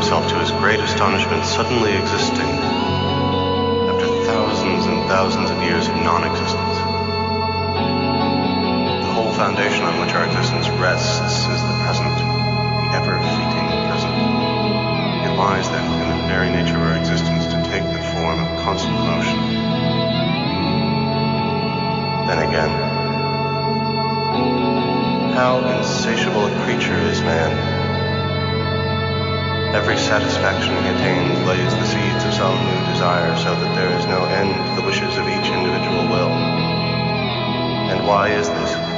himself to his great astonishment suddenly existing after thousands and thousands of years of non-existence. The whole foundation on which our existence rests is the present, the ever-fleeting present. It lies then in the very nature of our existence to take the form of constant motion. Then again, how insatiable a creature is man. Every satisfaction he attains lays the seeds of some new desire, so that there is no end to the wishes of each individual will. And why is this?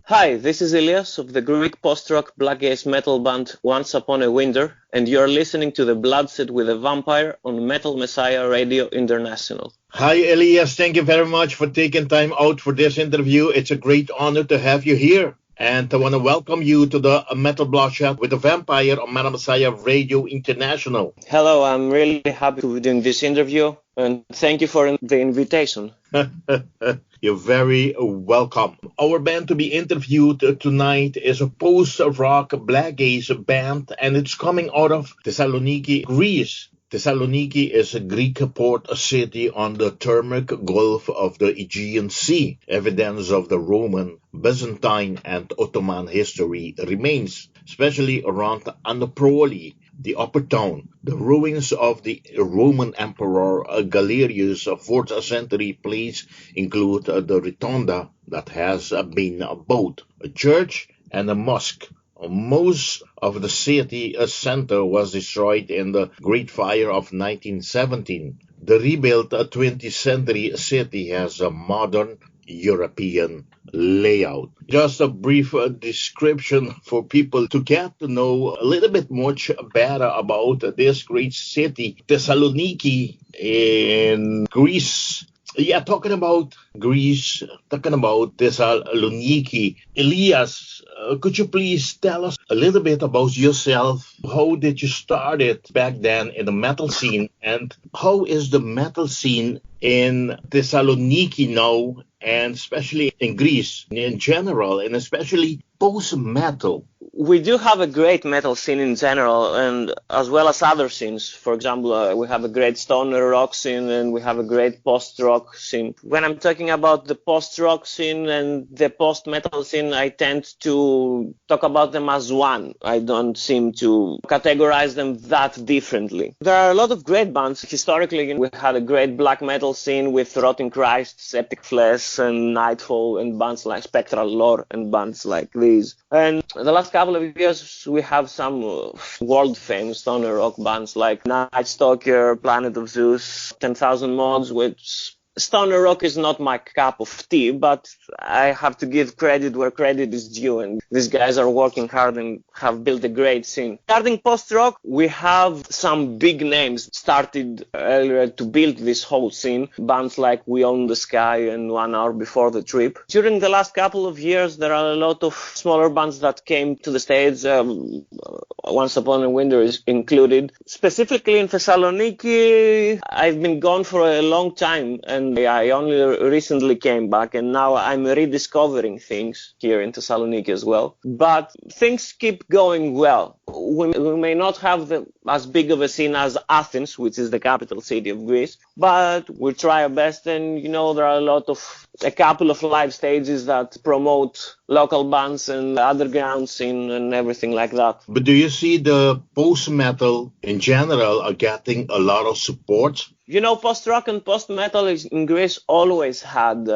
Hi, this is Ilias of the Greek post-rock Blackgaze metal band Once Upon a Winter, and you're listening to The Bloodshed with a Vampire on Metal Messiah Radio International. Hi, Elias. Thank you very much for taking time out for this interview. It's a great honor to have you here. And I want to welcome you to the Metal Bloodshed with a Vampire on Metal Messiah Radio International. Hello, I'm really happy to be doing this interview, and thank you for the invitation. You're very welcome. Our band to be interviewed tonight is a post-rock Blackgaze band, and it's coming out of Thessaloniki, Greece. Thessaloniki is a Greek port city on the Thermic Gulf of the Aegean Sea. Evidence of the Roman, Byzantine, and Ottoman history remains, especially around Anaproli, the upper town. The ruins of the Roman Emperor Galerius' 4th century place include the Rotunda that has been both a church and a mosque. Most of the city center was destroyed in the Great Fire of 1917. The rebuilt 20th century city has a modern European layout. Just a brief description for people to get to know a little bit much better about this great city, Thessaloniki in Greece. Yeah, talking about Greece, talking about Thessaloniki. Elias, could you please tell us a little bit about yourself? How did you start it back then in the metal scene? And how is the metal scene in Thessaloniki now, and especially in Greece in general, and especially post-metal? We do have a great metal scene in general, and as well as other scenes. For example, we have a great stoner rock scene, and we have a great post-rock scene. When I'm talking about the post-rock scene and the post-metal scene, I tend to talk about them as one. I don't seem to categorize them that differently. There are a lot of great bands. Historically, we had a great black metal scene with Rotting Christ, Septic Flesh, and Nightfall, and bands like Spectral Lore, and bands like these. And the last couple of years, we have some world-famous stoner rock bands like Night Stalker, Planet of Zeus, 10,000 Mods, which stoner rock is not my cup of tea, but I have to give credit where credit is due, and these guys are working hard and have built a great scene. Regarding post-rock, we have some big names started earlier to build this whole scene, bands like We Own the Sky and 1 Hour Before the Trip. During the last couple of years, there are a lot of smaller bands that came to the States, Once Upon a Winter is included. Specifically in Thessaloniki, I've been gone for a long time, and I only recently came back, and now I'm rediscovering things here in Thessaloniki as well. But things keep going well. We may not have as big of a scene as Athens, which is the capital city of Greece, but we try our best, and there are a couple of live stages that promote local bands and underground scene and everything like that. But do you see the post-metal in general are getting a lot of support? Post-rock and post-metal in Greece always had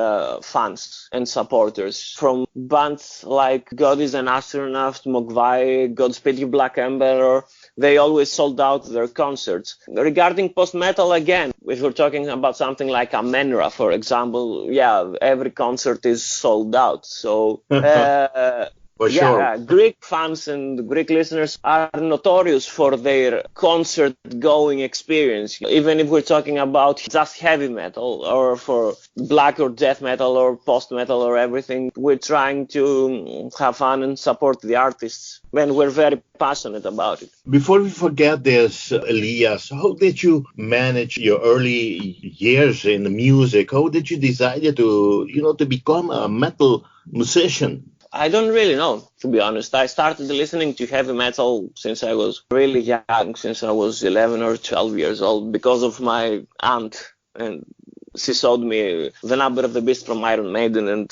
fans and supporters, from bands like God is an Astronaut, Mogwai, Godspeed You Black Emperor. They always sold out their concerts. Regarding post-metal, again, if we're talking about something like Amenra, for example, every concert is sold out. So Sure. Greek fans and Greek listeners are notorious for their concert-going experience. Even if we're talking about just heavy metal, or for black or death metal or post-metal or everything, we're trying to have fun and support the artists, and we're very passionate about it. Before we forget this, Elias, how did you manage your early years in the music? How did you decide to become a metal musician? I don't really know, to be honest. I started listening to heavy metal since I was really young, since I was 11 or 12 years old, because of my aunt. And she showed me The Number of the Beast from Iron Maiden, and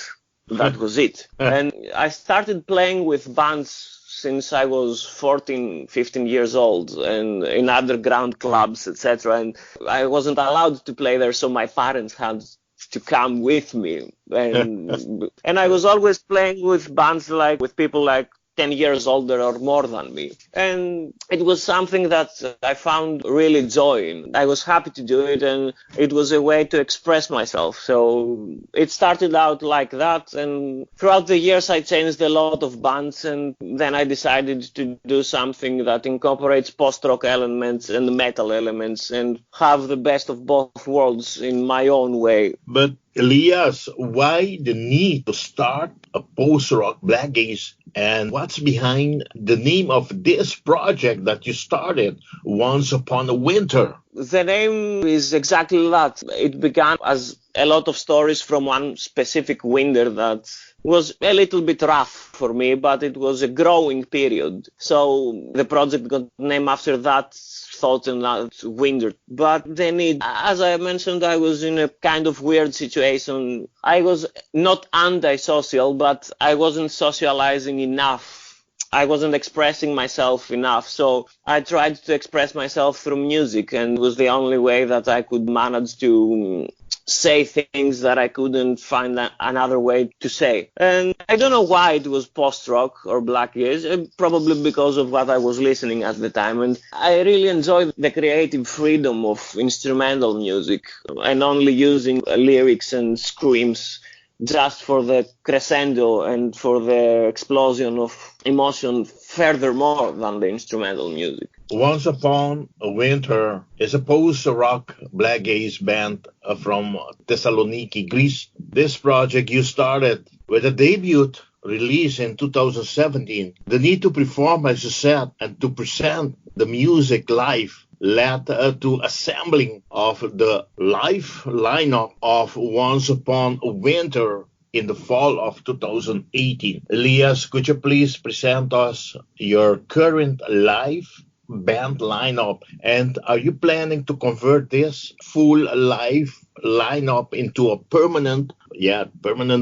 that was it. And I started playing with bands since I was 14, 15 years old, and in underground clubs, etc. And I wasn't allowed to play there, so my parents had to come with me, and I was always playing with bands with people like 10 years older or more than me. And it was something that I found really joy in. I was happy to do it, and it was a way to express myself. So it started out like that, and throughout the years I changed a lot of bands, and then I decided to do something that incorporates post-rock elements and metal elements and have the best of both worlds in my own way. But Ilias, why the need to start a post-rock Blackgaze, and what's behind the name of this project that you started, Once Upon a Winter? The name is exactly that. It began as a lot of stories from one specific winter that was a little bit rough for me, but it was a growing period. So the project got named after that thought and that winter. But then, as I mentioned, I was in a kind of weird situation. I was not antisocial, but I wasn't socializing enough. I wasn't expressing myself enough, so I tried to express myself through music, and it was the only way that I could manage to say things that I couldn't find another way to say. And I don't know why it was post-rock or Blackgaze, probably because of what I was listening at the time. And I really enjoyed the creative freedom of instrumental music and only using lyrics and screams just for the crescendo and for the explosion of emotion furthermore than the instrumental music. Once Upon a Winter is a post-rock Blackgaze band from Thessaloniki, Greece. This project you started with a debut release in 2017. The need to perform, as you said, and to present the music live led to assembling of the live lineup of Once Upon a Winter in the fall of 2018. Ilias, could you please present us your current live band lineup, and are you planning to convert this full live lineup into a permanent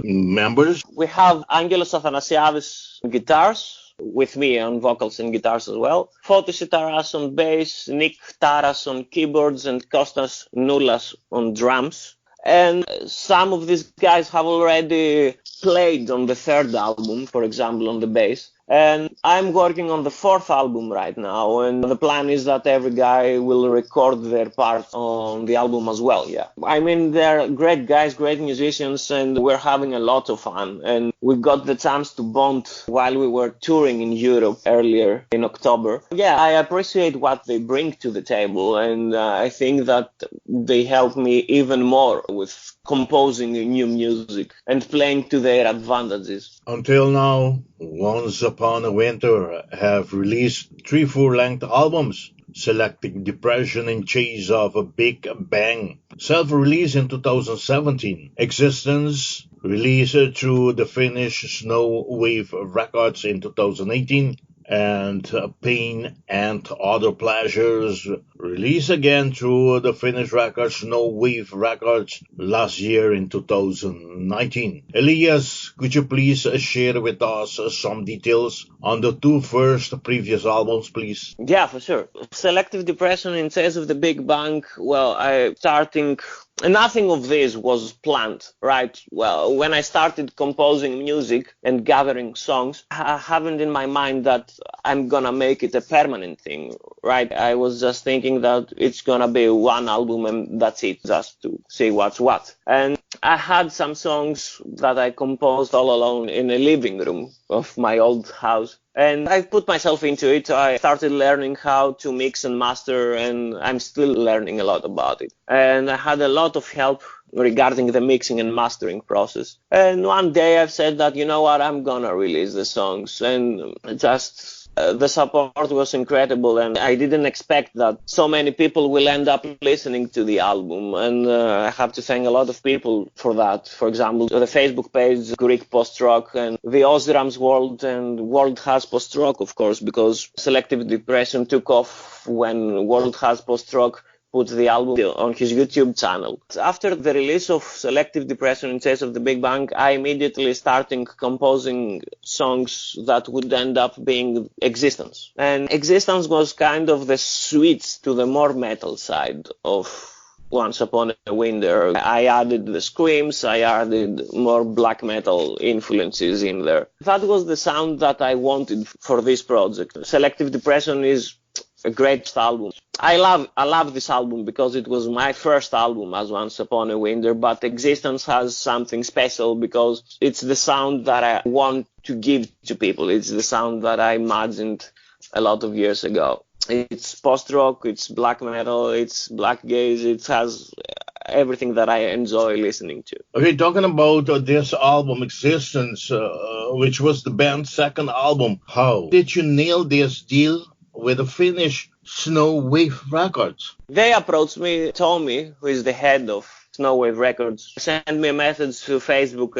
members? We have Angelos Athanasiadis on guitars, with me on vocals and guitars as well. Fotis Sitaras on bass, Nick Taras on keyboards, and Kostas Noulas on drums. And some of these guys have already played on the third album, for example, on the bass. And I'm working on the fourth album right now, and the plan is that every guy will record their part on the album as well, yeah. I mean, they're great guys, great musicians, and we're having a lot of fun. And we got the chance to bond while we were touring in Europe earlier in October. Yeah, I appreciate what they bring to the table, and I think that they help me even more with composing new music and playing to their advantages. Until now, Once Upon a Winter have released 3 full-length albums: Selective Depression in Chase of a Big Bang, self-released in 2017, Existence, released through the Finnish Snow Wave Records in 2018, and Pain and Other Pleasures, released again through the Finnish record Snow Wave Records last year in 2019. Ilias, could you please share with us some details on the 2 first previous albums, please? Yeah, for sure. Selective Depression in Chase of the Big Bang, nothing of this was planned, right? Well, when I started composing music and gathering songs, I haven't in my mind that I'm gonna make it a permanent thing, right? I was just thinking that it's gonna be one album and that's it, just to see what's what. And I had some songs that I composed all alone in a living room of my old house. And I put myself into it. I started learning how to mix and master, and I'm still learning a lot about it. And I had a lot of help regarding the mixing and mastering process. And one day I've said that, you know what, I'm gonna release the songs. And the support was incredible, and I didn't expect that so many people will end up listening to the album. And I have to thank a lot of people for that. For example, the Facebook page, Greek Post-Rock, and the Osrams World, and World Has Post-Rock, of course, because Selective Depression took off when World Has Post-Rock put the album on his YouTube channel. After the release of Selective Depression in Chase of the Big Bang, I immediately started composing songs that would end up being Existence. And Existence was kind of the switch to the more metal side of Once Upon a Winter. I added the screams, I added more black metal influences in there. That was the sound that I wanted for this project. Selective Depression is a great album. I love this album because it was my first album as Once Upon a Winter, but Existence has something special because it's the sound that I want to give to people. It's the sound that I imagined a lot of years ago. It's post-rock, it's black metal, it's Blackgaze, it has everything that I enjoy listening to. Okay, talking about this album, Existence, which was the band's second album, how did you nail this deal with the Finnish Snow Wave Records? They approached me, Tommy, who is the head of Snow Wave Records, sent me a message to Facebook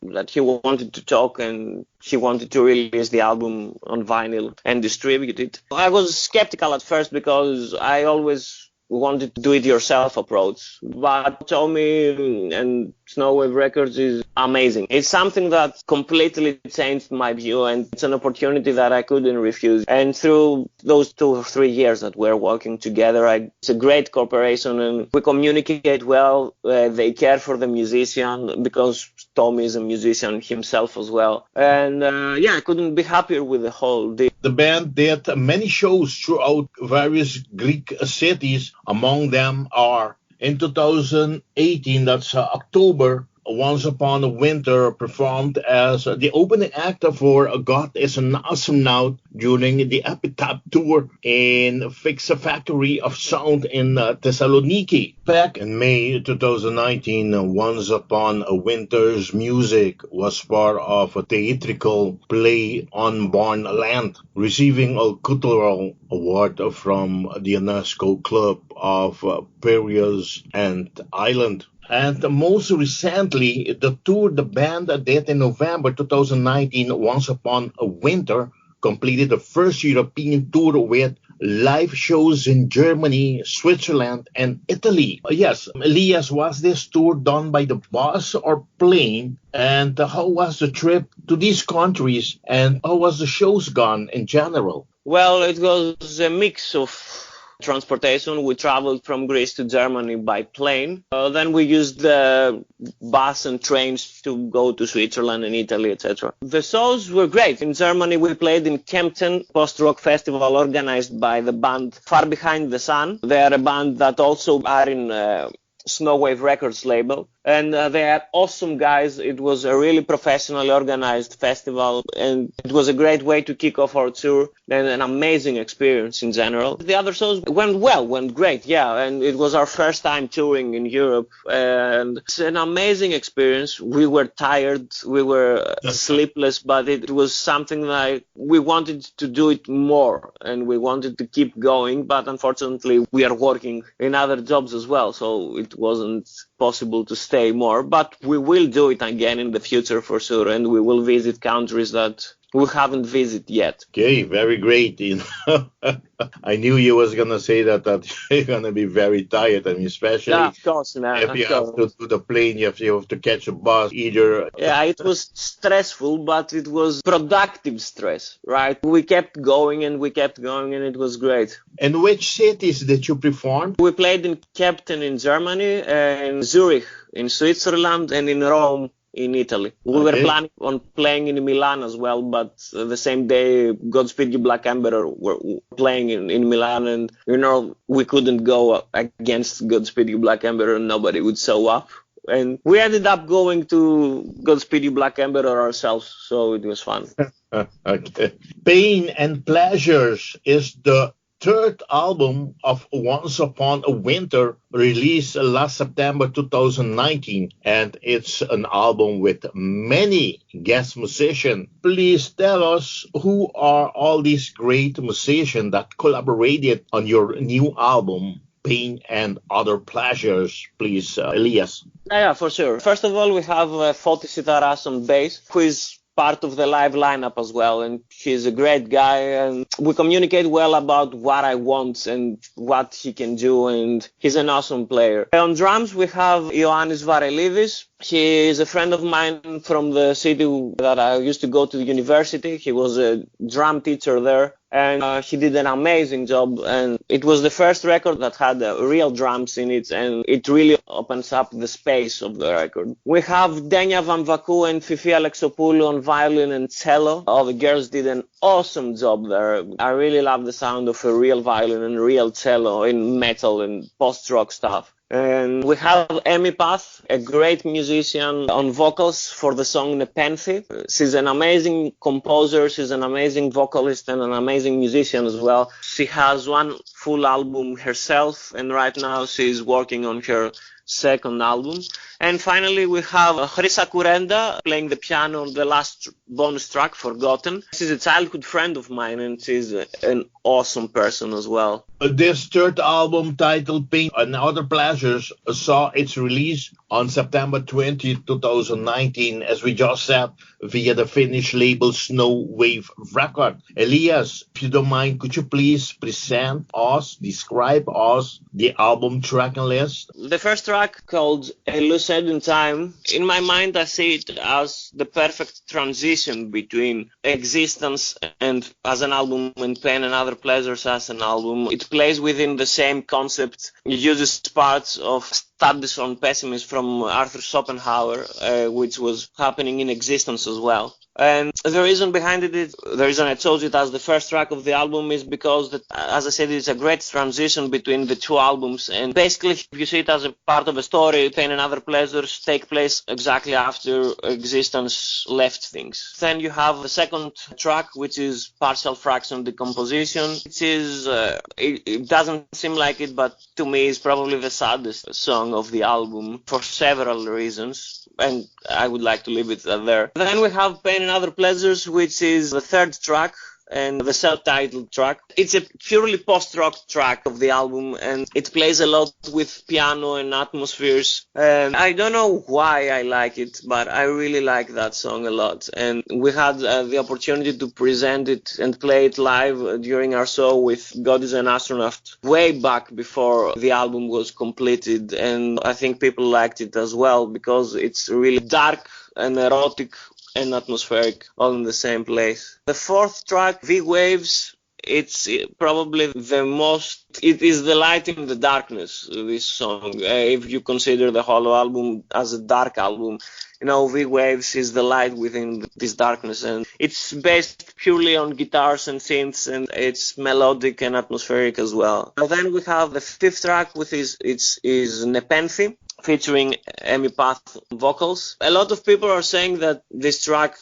that he wanted to talk and he wanted to release the album on vinyl and distribute it. I was skeptical at first because I always wanted to do it yourself approach, but Tommy and Snow Wave Records is amazing. It's something that completely changed my view, and it's an opportunity that I couldn't refuse. And through those 2 or 3 years that we're working together, it's a great cooperation and we communicate well. They care for the musician because Tommy is a musician himself as well. And I couldn't be happier with the whole deal. The band did many shows throughout various Greek cities. Among them are, in 2018, that's October, Once Upon a Winter performed as the opening act for God is an Astronaut during the Epitaph Tour in Fix a Factory of Sound in Thessaloniki. Back in May 2019, Once Upon a Winter's music was part of a theatrical play Unborn Land, receiving a cultural award from the UNESCO Club of Piraeus and Island. And most recently, the tour the band did in November 2019, Once Upon a Winter, completed the first European tour with live shows in Germany, Switzerland, and Italy. Yes, Elias, was this tour done by the bus or plane? And how was the trip to these countries? And how was the shows gone in general? Well, it was a mix of transportation. We traveled from Greece to Germany by plane. Then we used the bus and trains to go to Switzerland and Italy, etc. The shows were great. In Germany, we played in Kempten, post-rock festival organized by the band Far Behind the Sun. They are a band that also are in Snow Wave Records label. And they are awesome guys. It was a really professionally organized festival, and it was a great way to kick off our tour and an amazing experience in general. The other shows went great, yeah, and it was our first time touring in Europe, and it's an amazing experience. We were tired, we were sleepless, but it was something like we wanted to do it more, and we wanted to keep going, but unfortunately we are working in other jobs as well, so it wasn't possible to stay more, but we will do it again in the future for sure, and we will visit countries that we haven't visited yet. Okay, very great. I knew you was gonna say that you're gonna be very tired. I mean, especially of course, man, if you have to do the plane, you have to catch a bus either. Yeah, it was stressful, but it was productive stress, right? We kept going and it was great. And which cities did you perform? We played in Kempten in Germany, in Zurich in Switzerland, and in Rome in Italy. We were planning on playing in Milan as well, but the same day Godspeed You Black Emperor were playing in Milan, and we couldn't go against Godspeed You Black Emperor, and nobody would show up. And we ended up going to Godspeed You Black Emperor ourselves, so it was fun. Okay. Pain and Pleasures is the third album of Once Upon a Winter, released last September 2019, and it's an album with many guest musicians. Please tell us who are all these great musicians that collaborated on your new album, Pain and Other Pleasures, please, Elias. Yeah, for sure. First of all, we have Fotis Sitaras on bass, who is part of the live lineup as well, and he's a great guy, and we communicate well about what I want and what he can do, and he's an awesome player. On drums we have Ioannis Varelidis. He is a friend of mine from the city that I used to go to the university. He was a drum teacher there, and he did an amazing job. And it was the first record that had real drums in it, and it really opens up the space of the record. We have Denia Vamvakou and Fifi Alexopoulou on violin and cello. All the girls did an awesome job there. I really love the sound of a real violin and real cello in metal and post-rock stuff. And we have Emi Path, a great musician on vocals for the song Nepenthe. She's an amazing composer, she's an amazing vocalist and an amazing musician as well. She has one full album herself, and right now she's working on her second album. And finally we have Hrissa Kourenda playing the piano on the last bonus track, Forgotten. She's a childhood friend of mine, and she's an awesome person as well. This third album, titled Pain and Other Pleasures, saw its release on September 20, 2019, as we just said, via the Finnish label Snow Wave Record. Elias, if you don't mind, could you please describe us the album tracking list? The first track, called A Loose End in Time, in my mind I see it as the perfect transition between Existence and as an album and Pain and Other Pleasures as an album. It plays within the same concept. It uses parts of Studies on Pessimism from Arthur Schopenhauer, which was happening in Existence as well. And the reason behind it, the reason I chose it as the first track of the album is because, as I said, it's a great transition between the two albums. And basically, if you see it as a part of a story, Pain and Other Pleasures take place exactly after Existence left things. Then you have the second track, which is Partial Fraction Decomposition. It is, it doesn't seem like it, but to me, it's probably the saddest song of the album for several reasons, and I would like to leave it there. Then we have Pain and Other Pleasures, which is the third track and the self-titled track. It's a purely post-rock track of the album, and it plays a lot with piano and atmospheres. And I don't know why I like it, but I really like that song a lot. And we had the opportunity to present it and play it live during our show with God is an Astronaut way back before the album was completed. And I think people liked it as well because it's really dark and erotic and atmospheric, all in the same place. The fourth track, V Waves, it's probably it is the light in the darkness, this song. If you consider the whole album as a dark album, V Waves is the light within this darkness, and it's based purely on guitars and synths, and it's melodic and atmospheric as well. And then we have the fifth track, which is Nepenthe, featuring Emi Path vocals. A lot of people are saying that this track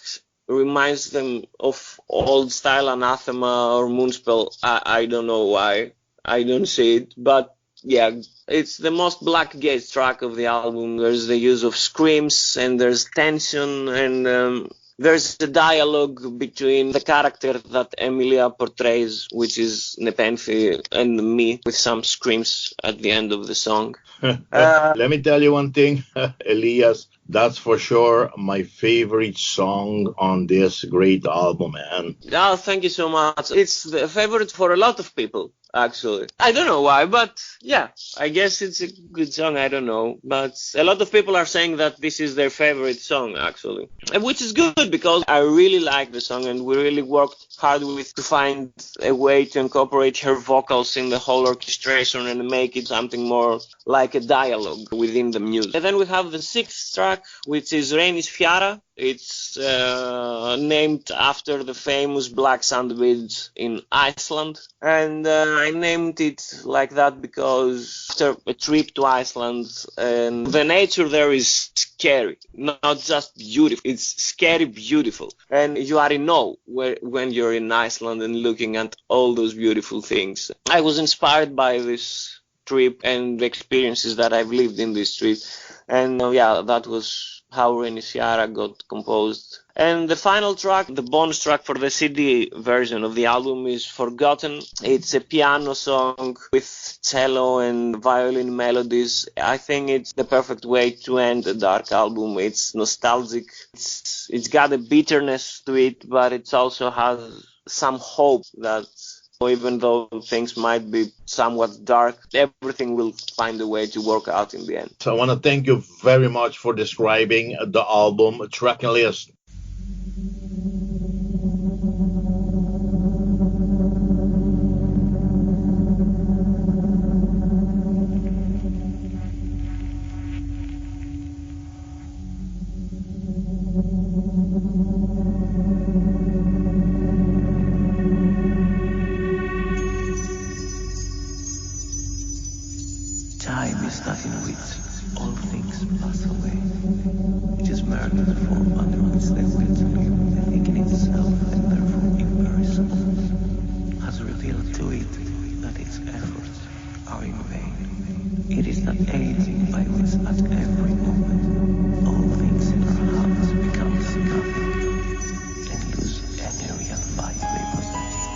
reminds them of old style Anathema or Moonspell. I don't know why. I don't see it, but yeah, it's the most Blackgaze track of the album. There's the use of screams, and there's tension, and there's the dialogue between the character that Emilia portrays, which is Nepenthe, and me, with some screams at the end of the song. Let me tell you one thing, Elias. That's for sure my favorite song on this great album, man. Oh, thank you so much. It's the favorite for a lot of people, actually. I don't know why, but yeah, I guess it's a good song. I don't know. But a lot of people are saying that this is their favorite song, actually. Which is good, because I really like the song, and we really worked hard to find a way to incorporate her vocals in the whole orchestration and make it something more like a dialogue within the music. And then we have the sixth track, which is Ramos Ferrara. It's named after the famous black sandwich in Iceland, and I named it like that because after a trip to Iceland, and the nature there is scary, not just beautiful, it's scary beautiful, and you are in awe when you're in Iceland and looking at all those beautiful things. I was inspired by this trip and the experiences that I've lived in this trip, and that was how Ramos Ferrara got composed. And the final track, the bonus track for the CD version of the album, is Forgotten. It's a piano song with cello and violin melodies. I think it's the perfect way to end a dark album. It's nostalgic. It's got a bitterness to it, but it also has some hope that even though things might be somewhat dark, everything will find a way to work out in the end. So I want to thank you very much for describing the album tracking list. that form underneath the literally thinking itself and therefore imperishable, has revealed to it that its efforts are in vain. It is that agency by which at every moment all things in our hands become nothing and lose any real value they possess.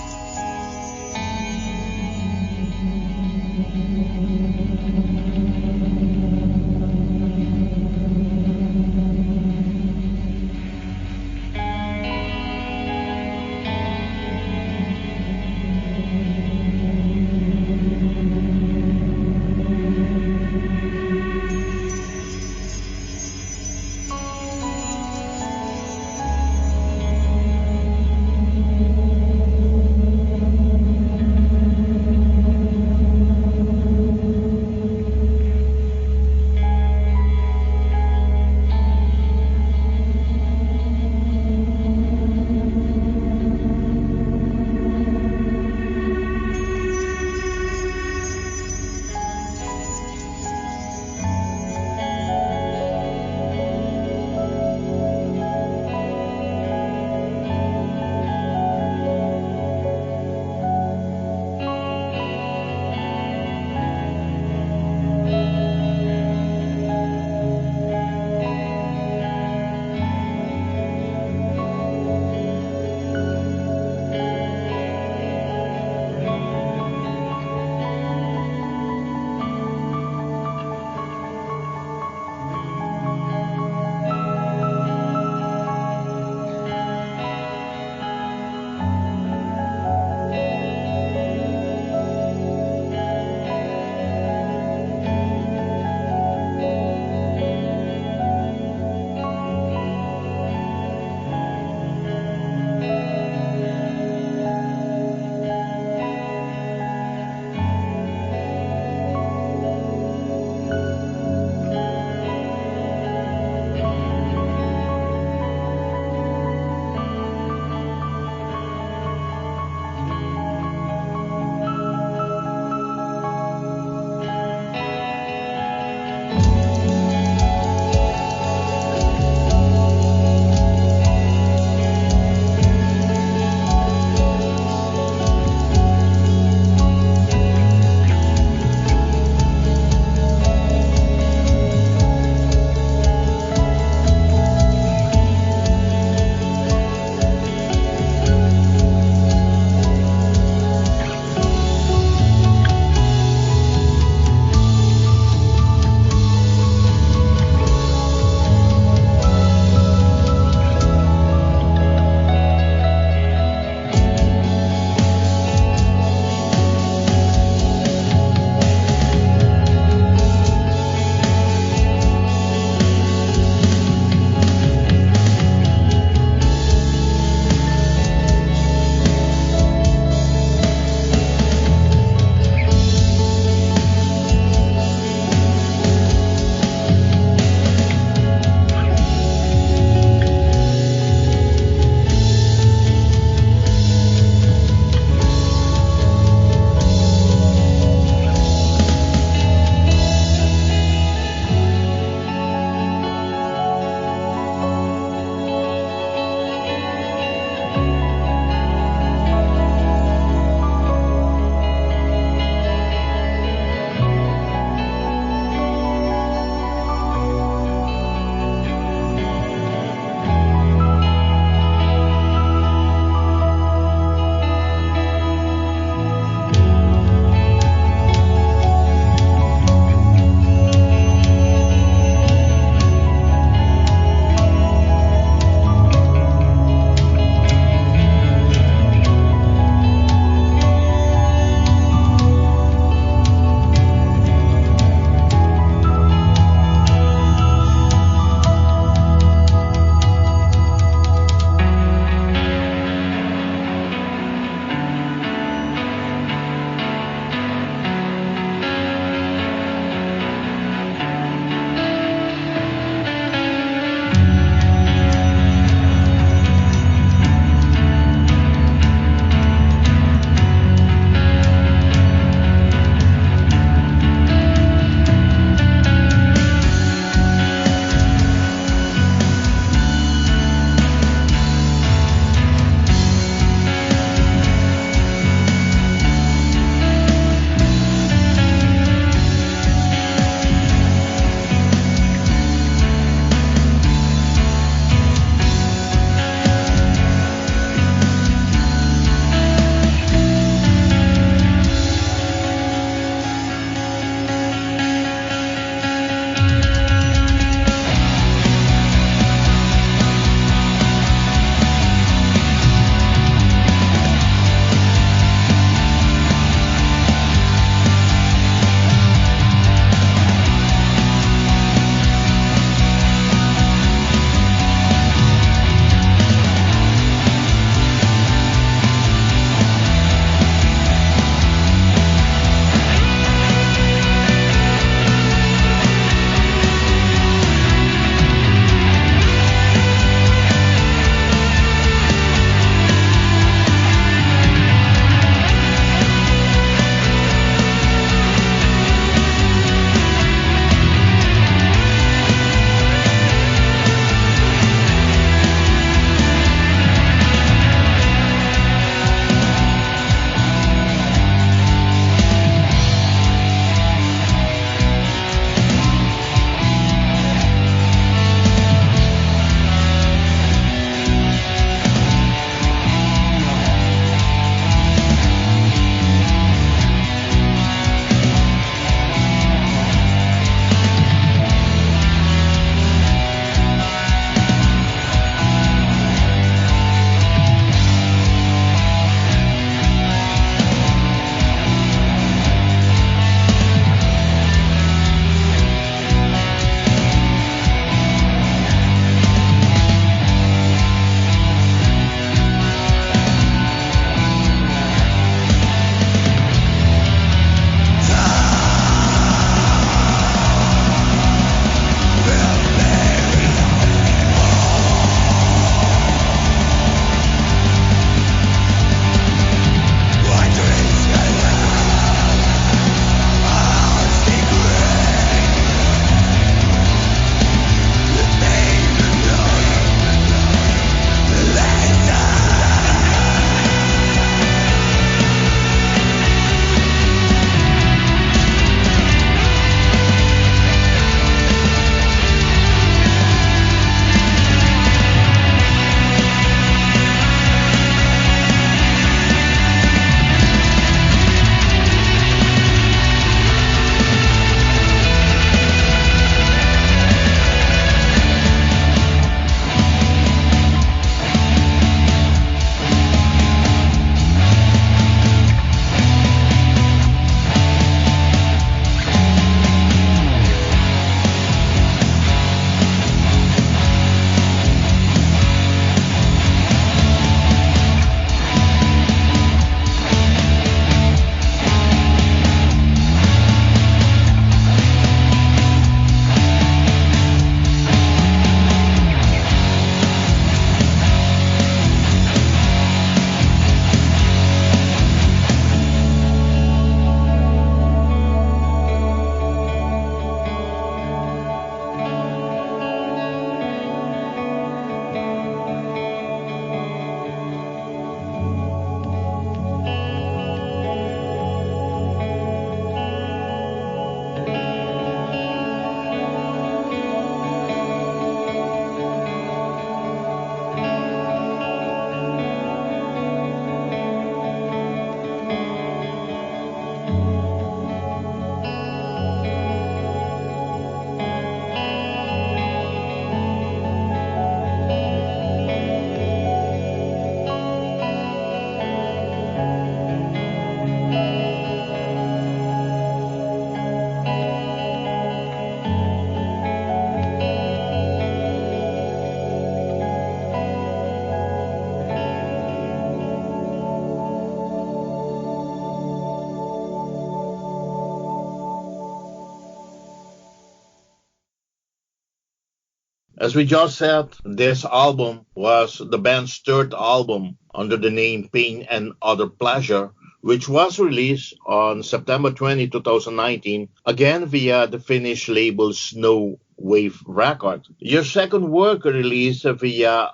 As we just said, this album was the band's third album under the name Pain and Other Pleasure, which was released on September 20, 2019, again via the Finnish label Snow Wave Record. Your second work released via,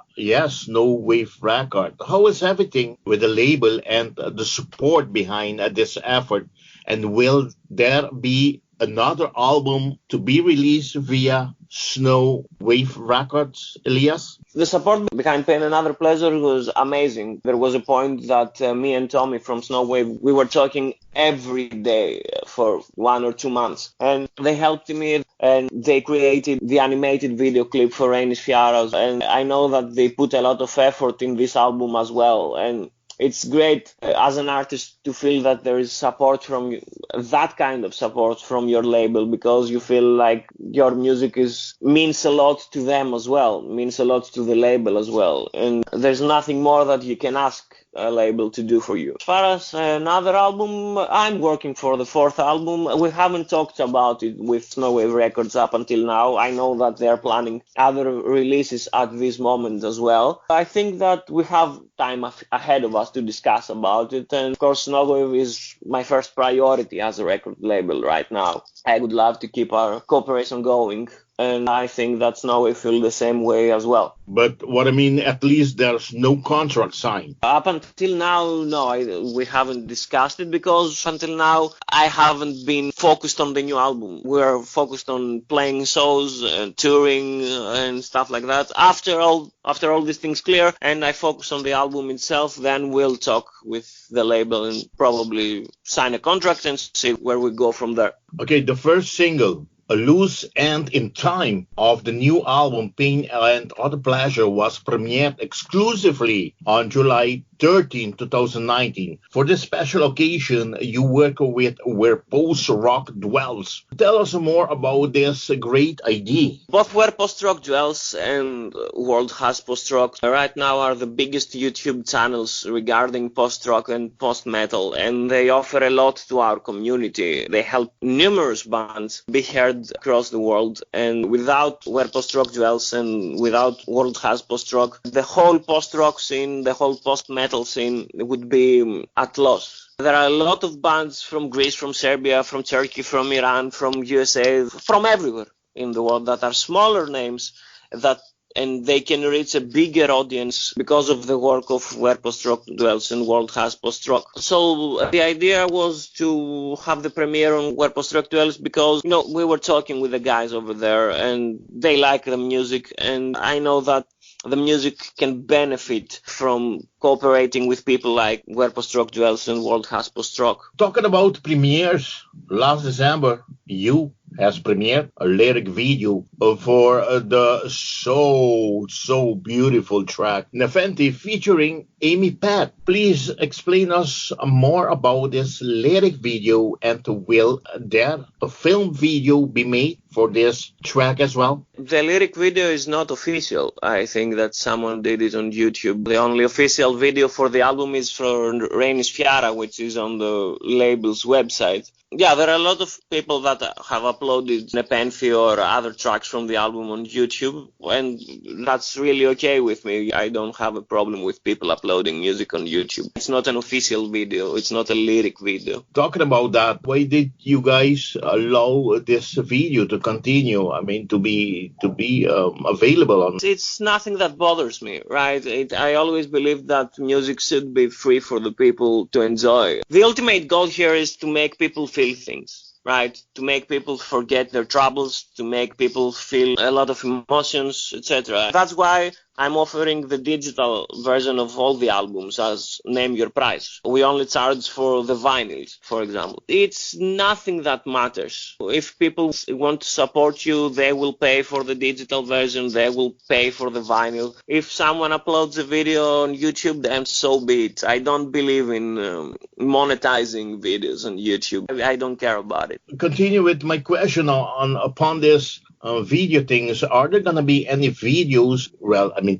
Snow Wave Record. How is everything with the label and the support behind this effort? And will there be another album to be released via Snow Wave Records, Ilias? The support behind Pain and Other Pleasure was amazing. There was a point that me and Tommy from Snow Wave, we were talking every day for 1 or 2 months. And they helped me and they created the animated video clip for Ramos Ferrara. And I know that they put a lot of effort in this album as well. And it's great as an artist to feel that there is support from that kind of support from your label, because you feel like your music means a lot to them as well, means a lot to the label as well. And there's nothing more that you can ask a label to do for you. As far as another album, I'm working for the fourth album. We haven't talked about it with Snow Wave Records up until now. I know that they're planning other releases at this moment as well. I think that we have time ahead of us to discuss about it. And of course, Snow Wave is my first priority as a record label right now. I would love to keep our cooperation going. And I think that Snow Wave feel the same way as well. But what I mean, at least there's no contract signed. Up until now, no, we haven't discussed it, because until now I haven't been focused on the new album. We're focused on playing shows and touring and stuff like that. After all these things clear and I focus on the album itself, then we'll talk with the label and probably sign a contract and see where we go from there. Okay, the first single, A Loose End in Time, of the new album Pain and Other Pleasure was premiered exclusively on July 13, 2019. For this special occasion, you work with Where Post-Rock Dwells. Tell us more about this great idea. Both Where Post-Rock Dwells and World Has Post-Rock right now are the biggest YouTube channels regarding post-rock and post-metal, and they offer a lot to our community. They help numerous bands be heard across the world, and without Where Post-Rock Dwells and without World Has Post-Rock, the whole post-rock scene, the whole post-metal scene would be at loss. There are a lot of bands from Greece, from Serbia, from Turkey, from Iran, from USA, from everywhere in the world that are smaller names and they can reach a bigger audience because of the work of Where Post-Rock Dwells and World Has Post-Rock. So the idea was to have the premiere on Where Post-Rock Dwells because, we were talking with the guys over there and they like the music, and I know that the music can benefit from cooperating with people like Where Post-Rock Dwells and World Has Post-Rock. Talking about premieres, last December, you has premiered a lyric video for the so beautiful track Nefenti featuring Amy Pat. Please explain us more about this lyric video, and will there a film video be made for this track as well? The lyric video is not official. I think that someone did it on YouTube. The only official video for the album is for Ramos Ferrara, which is on the label's website. Yeah, there are a lot of people that have uploaded Nepenthe or other tracks from the album on YouTube, and that's really okay with me. I don't have a problem with people uploading music on YouTube. It's not an official video. It's not a lyric video. Talking about that, why did you guys allow this video to continue? I mean, to be available on? It's nothing that bothers me, right? I always believe that music should be free for the people to enjoy. The ultimate goal here is to make people feel things, right? To make people forget their troubles, to make people feel a lot of emotions, etc. That's why I'm offering the digital version of all the albums as Name Your Price. We only charge for the vinyls, for example. It's nothing that matters. If people want to support you, they will pay for the digital version, they will pay for the vinyl. If someone uploads a video on YouTube, then so be it. I don't believe in monetizing videos on YouTube. I don't care about it. Continue with my question upon this video things. Are there going to be any videos,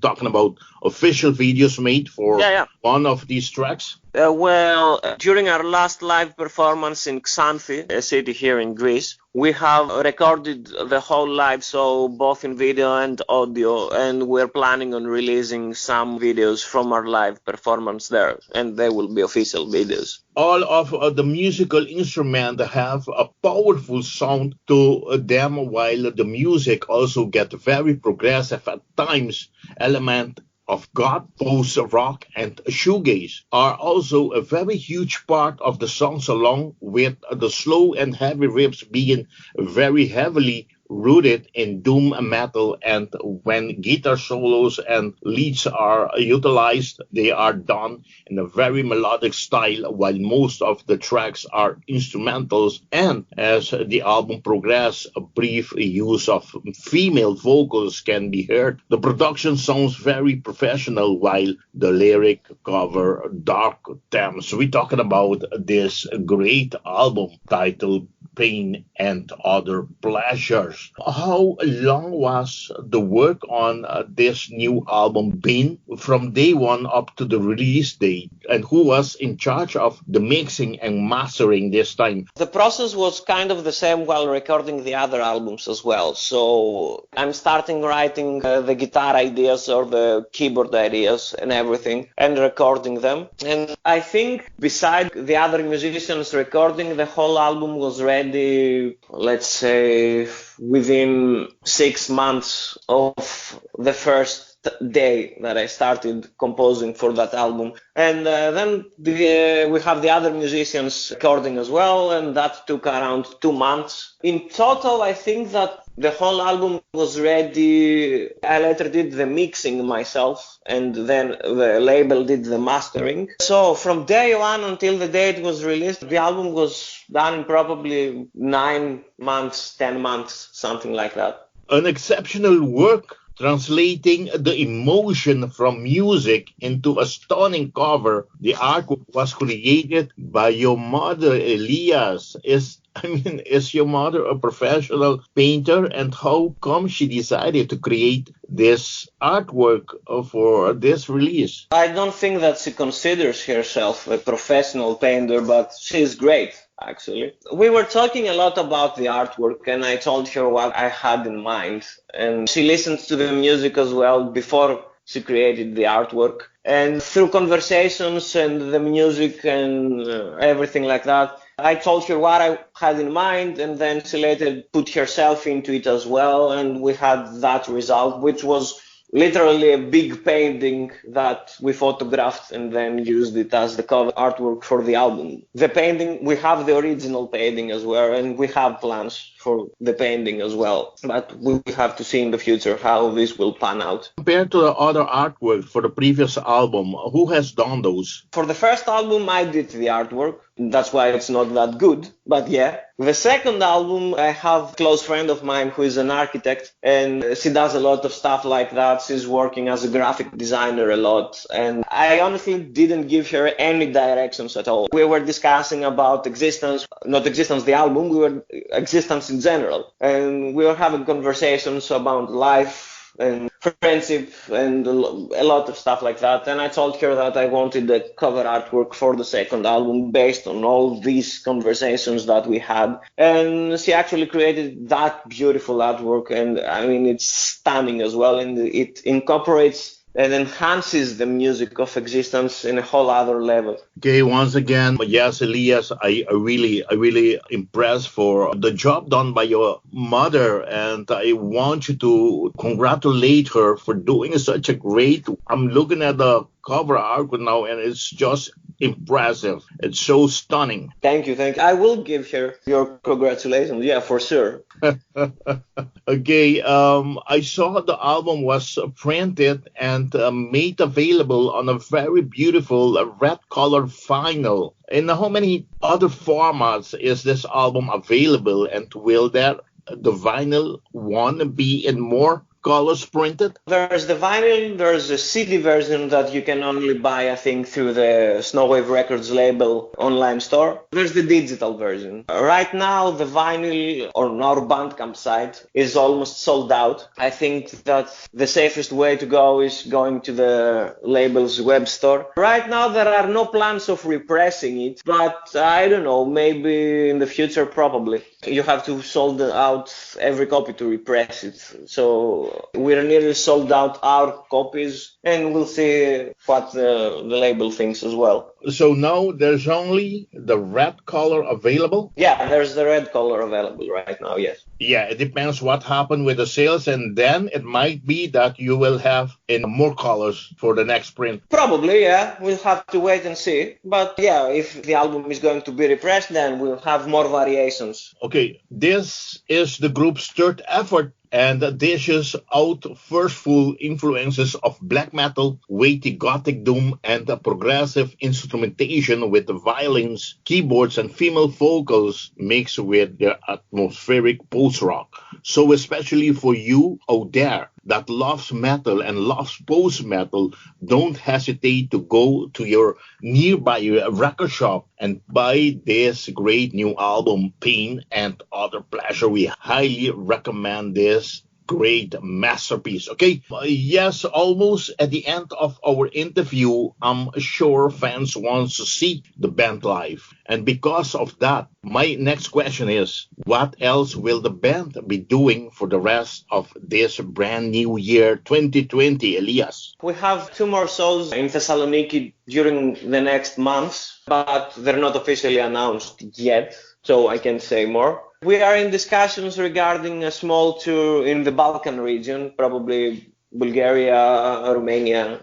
talking about official videos made for one of these tracks? During our last live performance in Xanthi, a city here in Greece, we have recorded the whole live show, both in video and audio, and we're planning on releasing some videos from our live performance there, and they will be official videos. All of the musical instruments have a powerful sound to them, while the music also gets very progressive at times. Element of God, post-rock, and shoegaze are also a very huge part of the songs, along with the slow and heavy riffs being very heavily rooted in doom metal, and when guitar solos and leads are utilized, they are done in a very melodic style, while most of the tracks are instrumentals, and as the album progresses, a brief use of female vocals can be heard. The production sounds very professional, while the lyric cover dark themes. We're talking about this great album titled Pain and Other Pleasures. How long was the work on this new album been from day one up to the release date? And who was in charge of the mixing and mastering this time? The process was kind of the same while recording the other albums as well. So I'm starting writing the guitar ideas or the keyboard ideas and everything and recording them. And I think beside the other musicians recording, the whole album was ready, let's say, within 6 months of the first day that I started composing for that album. And then we have the other musicians recording as well, and that took around 2 months. In total, I think that the whole album was ready. I later did the mixing myself, and then the label did the mastering. So from day one until the day it was released, the album was done in probably 9 months, 10 months, something like that. An exceptional work, translating the emotion from music into a stunning cover. The artwork was created by your mother, Ilias. Is your mother a professional painter, and how come she decided to create this artwork for this release? I don't think that she considers herself a professional painter, but she's great. Actually, we were talking a lot about the artwork, and I told her what I had in mind, and she listened to the music as well before she created the artwork. And through conversations and the music and everything like that, I told her what I had in mind, and then she later put herself into it as well, and we had that result, which was literally a big painting that we photographed and then used it as the cover artwork for the album. The painting, we have the original painting as well, and we have plans for the painting as well. But we have to see in the future how this will pan out. Compared to the other artwork for the previous album, who has done those? For the first album, I did the artwork. That's why it's not that good, but yeah. The second album, I have a close friend of mine who is an architect, and she does a lot of stuff like that. She's working as a graphic designer a lot, and I honestly didn't give her any directions at all. We were discussing about existence, not existence the album, we were existence in general, and we were having conversations about life and friendship and a lot of stuff like that. And I told her that I wanted the cover artwork for the second album based on all these conversations that we had. And she actually created that beautiful artwork, and I mean, it's stunning as well, and it incorporates and enhances the music of existence in a whole other level. Okay, once again, yes, Elias, I really impressed for the job done by your mother, and I want you to congratulate her for doing such a great. I'm looking at the cover artwork now, and it's just impressive. It's so stunning. Thank you. I will give her your congratulations. Yeah, for sure. Okay, I saw the album was printed and made available on a very beautiful red color vinyl. In how many other formats is this album available, and will the vinyl one be in more colors printed? There's the vinyl, there's a CD version that you can only buy, I think, through the Snowwave Records label online store. There's the digital version. Right now, the vinyl on our Bandcamp site is almost sold out. I think that the safest way to go is going to the label's web store. Right now, there are no plans of repressing it, but I don't know, maybe in the future, probably. You have to sold out every copy to repress it. So we're nearly sold out our copies, and we'll see what the label thinks as well. So now there's only the red color available? Yeah, there's the red color available right now, yes. Yeah, it depends what happened with the sales, and then it might be that you will have in more colors for the next print. Probably, yeah. We'll have to wait and see. But yeah, if the album is going to be repressed, then we'll have more variations. Okay, this is the group's third effort, and dishes out forceful influences of black metal, weighty gothic doom, and progressive instrumentation with violins, keyboards, and female vocals mixed with their atmospheric post-rock. So especially for you out there that loves metal and loves post-metal, don't hesitate to go to your nearby record shop and buy this great new album, Pain and Other Pleasure. We highly recommend this great masterpiece. Okay, yes, almost at the end of our interview, I'm sure fans want to see the band live. And because of that, my next question is, what else will the band be doing for the rest of this brand new year 2020, Elias? We have 2 more shows in Thessaloniki during the next months, but they're not officially announced yet, so I can't say more. We are in discussions regarding a small tour in the Balkan region, probably Bulgaria, Romania,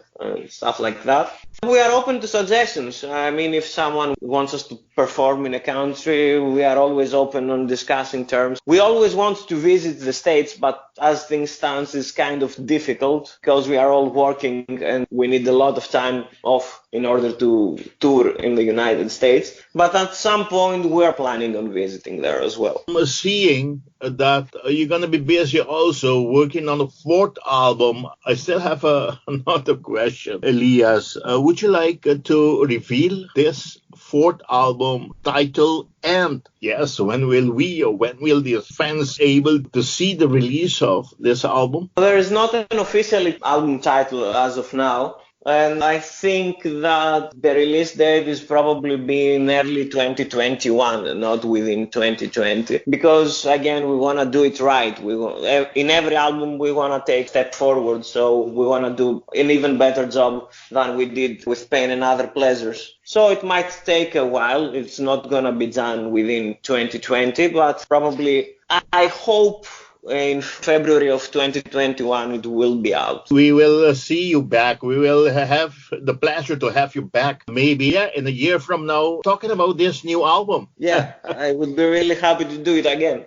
stuff like that. We are open to suggestions. I mean, if someone wants us to perform in a country, we are always open on discussing terms. We always want to visit the States, but as things stand, it's kind of difficult because we are all working and we need a lot of time off in order to tour in the United States. But at some point, we're planning on visiting there as well. I'm seeing that you're going to be busy also working on the 4th album. I still have another question, Elias. Would you like to reveal this 4th album title? And yes, when will the fans able to see the release of this album? There is not an official album title as of now. And I think that the release date is probably be in early 2021 and not within 2020. Because, again, we want to do it right. In every album, we want to take a step forward. So we want to do an even better job than we did with Pain and Other Pleasures. So it might take a while. It's not going to be done within 2020, but probably, I hope, in February of 2021 it will be out. We will see you back. We will have the pleasure to have you back maybe in a year from now talking about this new album. Yeah, I would be really happy to do it again.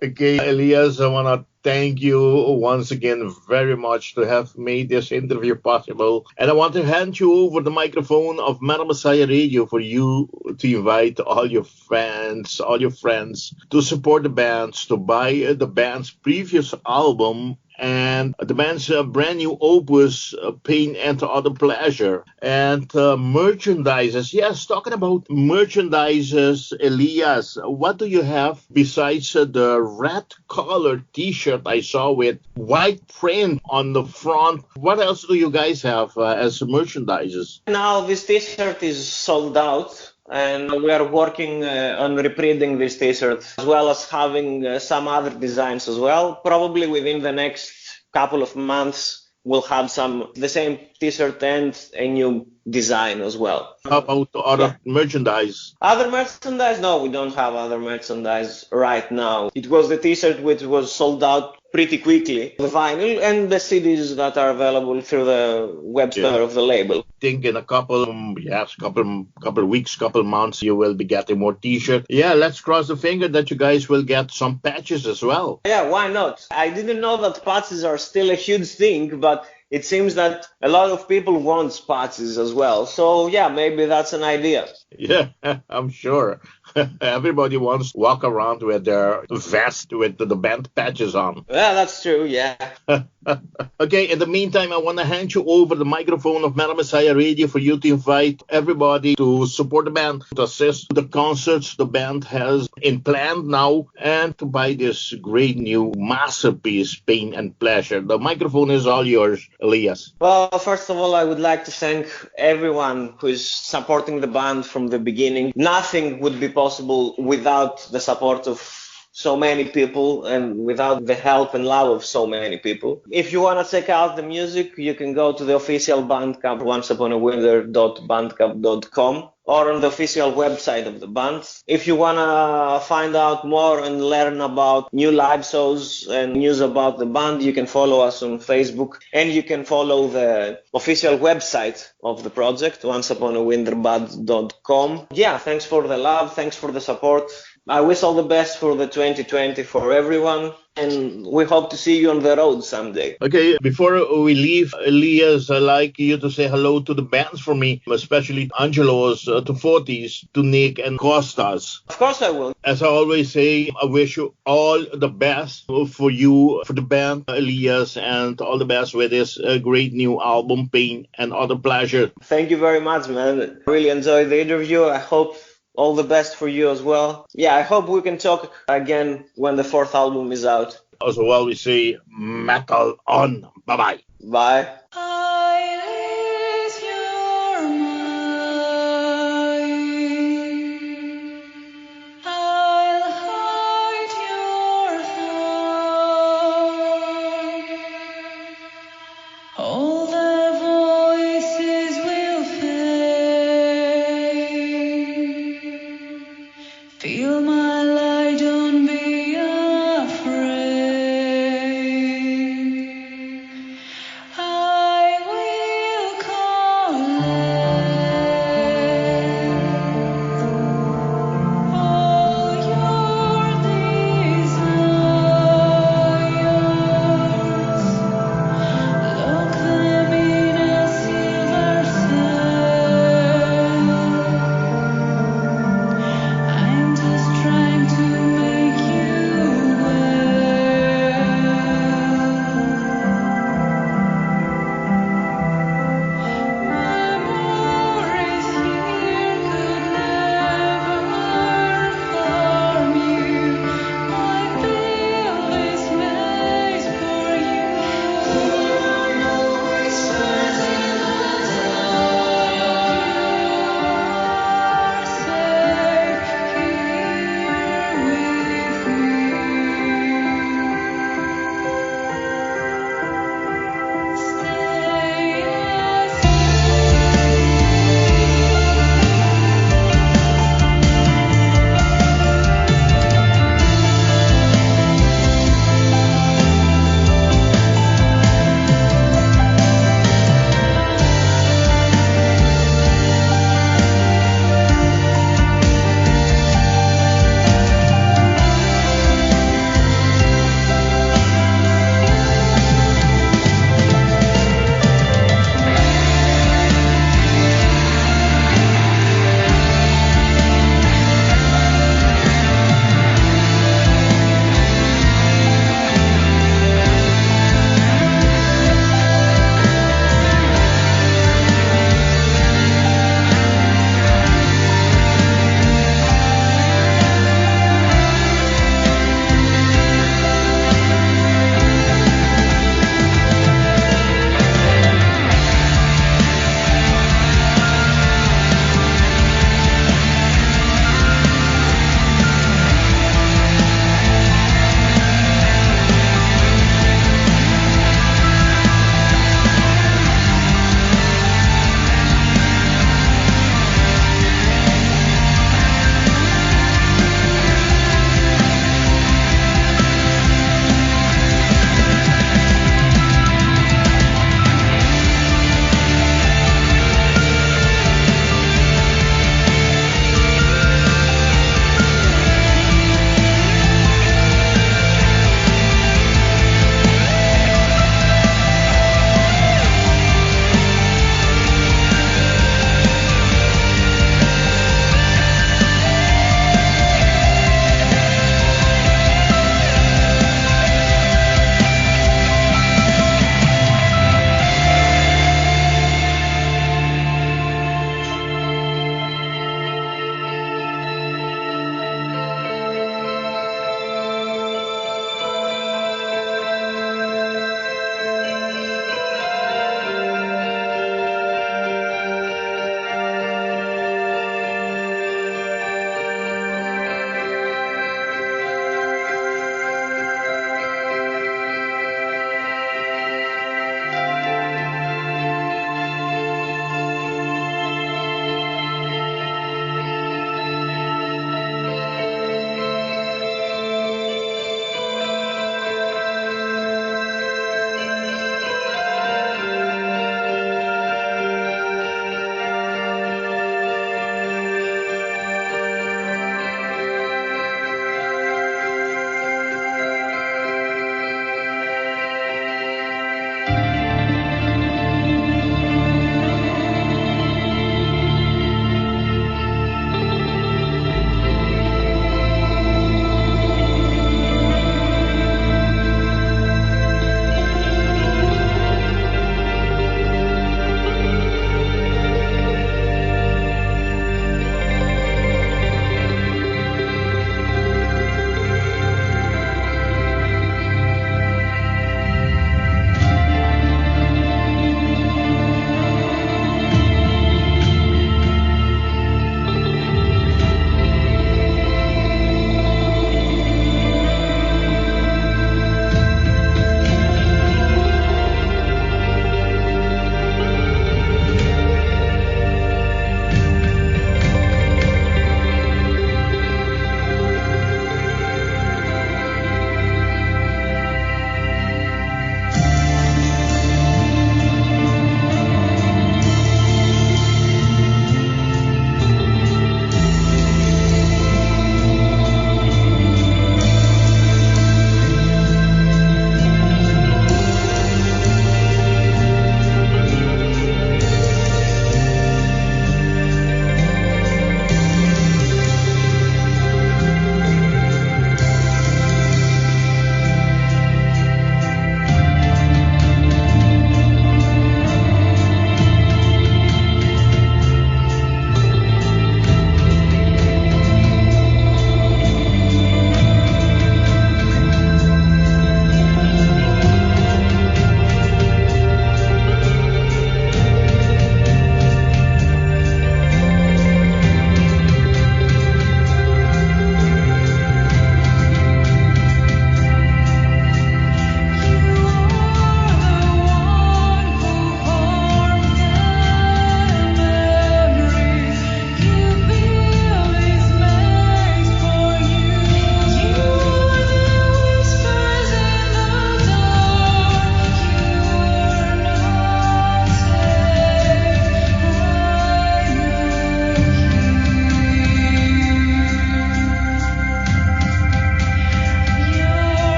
Okay, Elias, I want to thank you once again very much to have made this interview possible. And I want to hand you over the microphone of Metal Messiah Radio for you to invite all your fans, all your friends to support the bands, to buy the band's previous album and the band's brand new opus, Pain and Other Pleasure, and merchandises. Yes, talking about merchandises, Elias, what do you have besides the red colored t-shirt I saw with white print on the front? What else do you guys have as merchandises? Now this t-shirt is sold out. And we are working on reprinting this t-shirt, as well as having some other designs as well. Probably within the next couple of months, we'll have the same t-shirt and a new design as well. How about other merchandise? Other merchandise? No, we don't have other merchandise right now. It was the t-shirt which was sold out pretty quickly, the vinyl and the CDs that are available through the web store of the label. I think in a couple weeks, couple months, you will be getting more t-shirts. Yeah, let's cross the finger that you guys will get some patches as well. Yeah, why not? I didn't know that patches are still a huge thing, but it seems that a lot of people want patches as well. So yeah, maybe that's an idea. Yeah, I'm sure. Everybody wants to walk around with their vest with the band patches on. Yeah, that's true, yeah. Okay, in the meantime, I want to hand you over the microphone of Metal Messiah Radio for you to invite everybody to support the band, to assist the concerts the band has in plan now, and to buy this great new masterpiece, Pain and Pleasure. The microphone is all yours, Ilias. Well, first of all, I would like to thank everyone who is supporting the band from the beginning. Nothing would be possible without the support of so many people and without the help and love of so many people. If you want to check out the music, you can go to the official Bandcamp, onceuponawinter.bandcamp.com, or on the official website of the band. If you want to find out more and learn about new live shows and news about the band, you can follow us on Facebook, and you can follow the official website of the project, onceuponawinterband.com. Yeah, thanks for the love, thanks for the support. I wish all the best for the 2020 for everyone, and we hope to see you on the road someday. Okay, before we leave, Elias, I'd like you to say hello to the bands for me, especially Angelos, to Fotis, to Nick and Kostas. Of course I will. As I always say, I wish you all the best for you, for the band, Elias, and all the best with this great new album, Pain and Other Pleasure. Thank you very much, man. Really enjoyed the interview. I hope all the best for you as well. Yeah, I hope we can talk again when the fourth album is out. As well, we say metal on. Bye-bye. Bye. Feel my